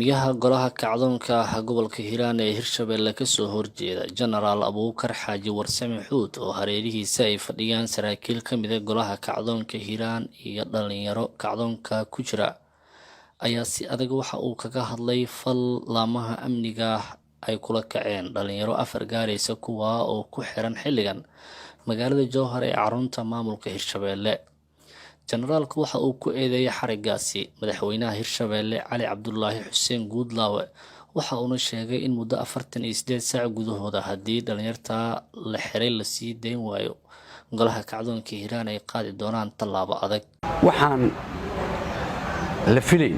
Miyaha golaha kacdoonka ah gobolka Hiiraan ee Hirshabelle ka soo horjeeda Genaraal Abuukar Xaaji Warsame Xuud oo hareerihiisa ay fadhiyaan saraakiil ka mid ah golaha kacdoonka Hiiraan iyo dhalinyaro kacdoonka ku jira ayaa si adag waxa uu kaga hadlay fal laamaha amniga ay kula kaceen dhalinyaro afar gaaraysa kuwa oo ku xiran xilligan magaalada Jowhar ee xarunta maamulka Hirshabelle. Generaalku waxa uu ku eedeeyay xarigaasi madaxweynaha Hirshabelle Cali Cabdullaahi Xuseen Guudlaawe waxa uuna sheegay in muddo 48 saac gudahooda haddii dhalinyarta la xiray la sii dayn waayo golaha kacdoonka Hiiraan ay qaadi doonaan tallaabo adag. waxaan la filayn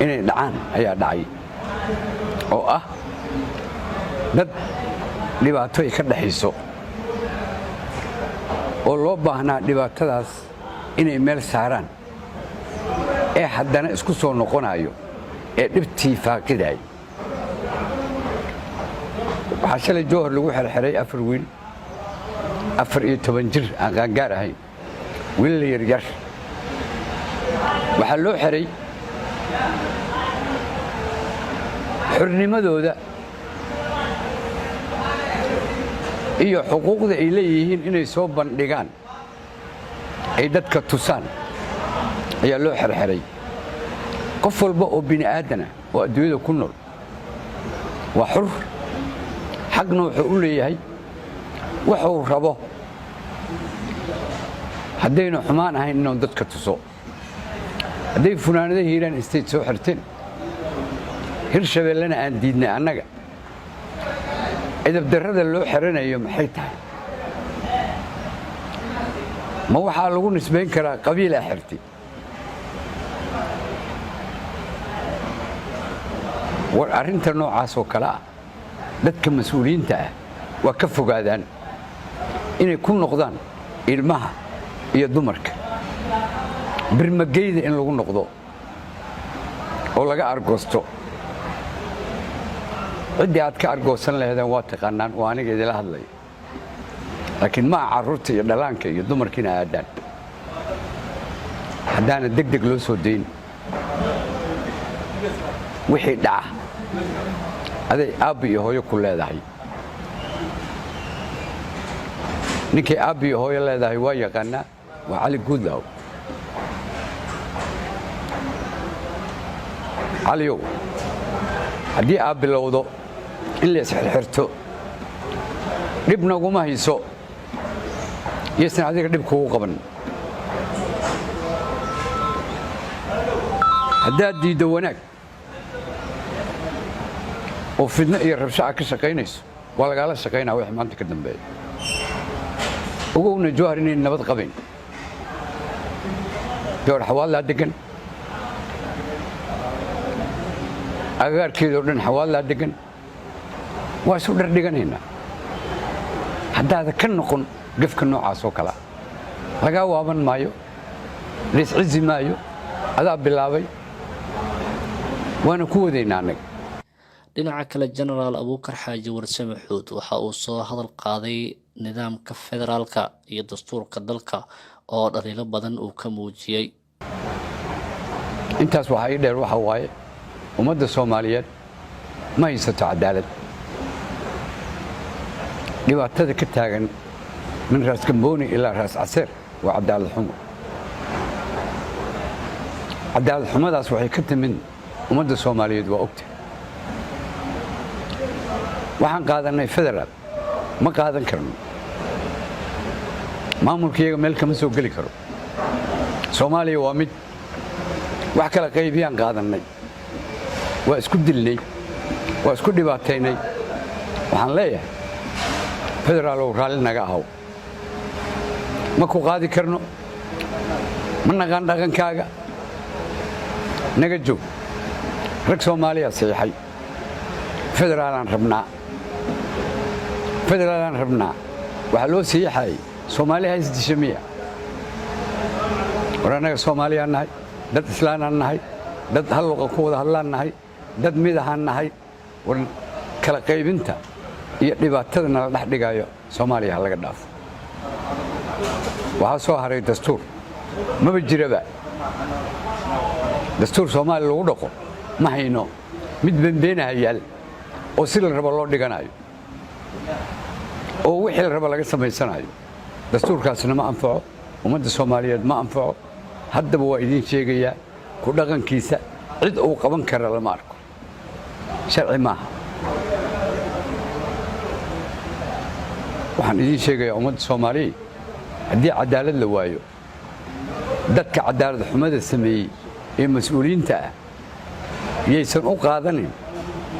inay dhacaan ayaa dhacay oo ah dad dhibaato ay ka dhaxayso oo loo baahnaa dhibaatadaas inay meel saaraan ee haddana isku soo noqonayo ee dhibtii faaqiday waxaa shalay Jowhar lagu xirxiray afar wiil 14 jir aan qaangaar ahayn wiil yar waxaa loo xiray xurnimadooda iyo xuquuqda ay leeyihiin inay soo bandhigaan ay dadka tusaan ayaa loo xirxiray qof walba oo bini aadan ah oo adduunyada ku nool waa xur xaqna wuxuu u leeyahay wuxuu rabo haddayna xumaan ahayn inuu dadka tuso hadday funaanada Hiiraan state soo xirteen Hirshabellena aan diidnay annaga idab darrada loo xiranayo maxay tahay ma waxaa lagu nisbayn karaa qabiil xirti war arrinta noocaas oo kala ah dadka mas'uuliyiinta ah waa ka fogaadaan inay ku noqdaan ilmaha iyo dumarka birmageyda in lagu noqdo oo laga argoosto cidii aad ka argoosan lahaydeen waa taqaanaan waa aniga idila hadlay laakiin ma carruurta iyo dhalaanka iyo dumarkiina aadaan haddaana degdeg loo soo dayn wixii dhaca aday aabbi iyo hooyo ku leedahay ninkii aabbi iyo hooyo leedahay waa yaqaanaa waa Cali Guudlaawe caliyow haddii aad bilowdo in la isxirxirto dhib naguma hayso yesna adiga dhib kugu qaban haddaad diiddo wanaag oo fidno iyo rabsho ka shaqaynayso waa lagala shaqaynaa wixii maanta ka dambeeya ogowna Jowhar inay nabad qabeen Jowhar xawaalaa degan agaarkeedoo dhan xawaalaa degan waa isu dhardhiganaynaa haddaada ka noqon gafka noocaas oo kala lagaa waaban maayo laiscizi maayo adaa bilaabay waana ku wadaynaa annaga. dhinaca kale Genaraal Abuukar Xaaji Warsame Xuud waxa uu soo hadal qaaday nidaamka federaalka iyo dastuurka dalka oo dhaliilo badan uu ka muujiyay. intaas waxa ay dheer waxa waaye ummadda Soomaaliyeed ma haysato cadaalad dhibaatada ka taagan min raas Gambooni ilaa raas Caseer waa cadaalad xumo cadaalad xumadaas waxay ka timid ummadda Soomaaliyeed waa ogtahay waxaan qaadanay federaal ma qaadan karno maamulkiyaga meel kama soo geli karo Soomaaliya waa mid wax kala qaybiyaan qaadanay waa isku dilnay waa isku dhibaataynay waxaan leeyahay federaal oo raalli naga ahaw ma ku qaadi karno ma naqaan dhaqankaaga naga joog rag Soomaaliya saxiixay federaalaan rabnaa waxaa loo saxiixay Soomaaliya isdishamiya war anaga Soomaaliyaan nahay dad islaanaan nahay dad hal luqad ku wada hadlaan nahay dad midahaan nahay war kala qaybinta iyo dhibaatada nala dhex dhigayo Soomaaliya laga dhaafo waxaa soo haray dastuur maba jiraba dastuur Soomaali lagu dhaqo ma hayno mid beenbeenaha yaal oo si la rabo loo dhiganayo oo wixii la rabo laga samaysanayo dastuurkaasna ma anfaco ummadda Soomaaliyeed ma anfaco haddaba waa idin sheegayaa ku dhaqankiisa cid uu qaban kara lama arko sharci maaha waxaan idin sheegayaa ummadda Soomaaliyeed haddii cadaalad la waayo dadka cadaalad xumada sameeyay ee mas'uuliyiinta ah yaysan u qaadanin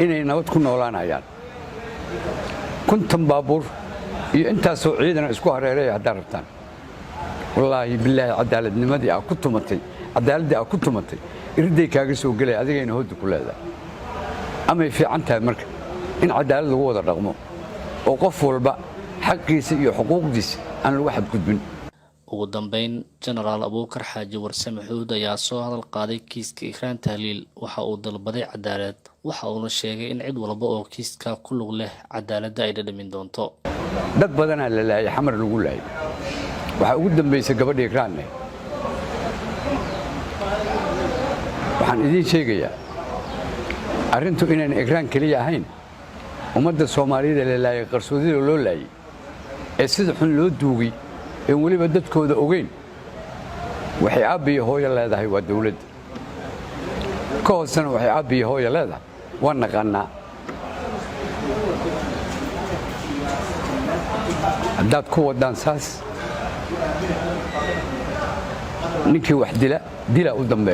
inay nabad ku noolaanayaan kuntan baabuur iyo intaasoo ciidana isku hareeraya haddaad rabtaan wallaahi bilaahi cadaaladnimadii aa ku tumatay cadaaladdii aa ku tumatay iriday kaaga soo gelaya adigayna hooda ku leedahay amay fiican tahay marka in cadaalad lagu wada dhaqmo oo qof walba xaqiisa iyo xuquuqdiisa aan lagu xadgudbin ugu dambeyn Genaraal Abuukar Xaaji Warsame Xuud ayaa soo hadal qaaday kiiska Ikraan Tahliil waxa uu dalbaday cadaalad waxa uu sheegay in cid walba oo kiiska ku lug leh cadaaladda ay dhadhamin doonto dad badan la laayay xamar lagu laayay waxa ugu dambeysay gabadha Ikraan waxaan idin sheegayaa arrintu inaan Ikraan kaliya ahayn ummadda Soomaaliyeed la laayay qarsoodida loo laayay ee sida xun loo duugay ee waliba dadkooda ogeyn waxay aabiyo hooyo leedahay waa dawladda ka hoosana waxay aabiyo hooyo leedahay waa naqaanaa haddaad ku wadaan saas ninkii wax dila u dambeeya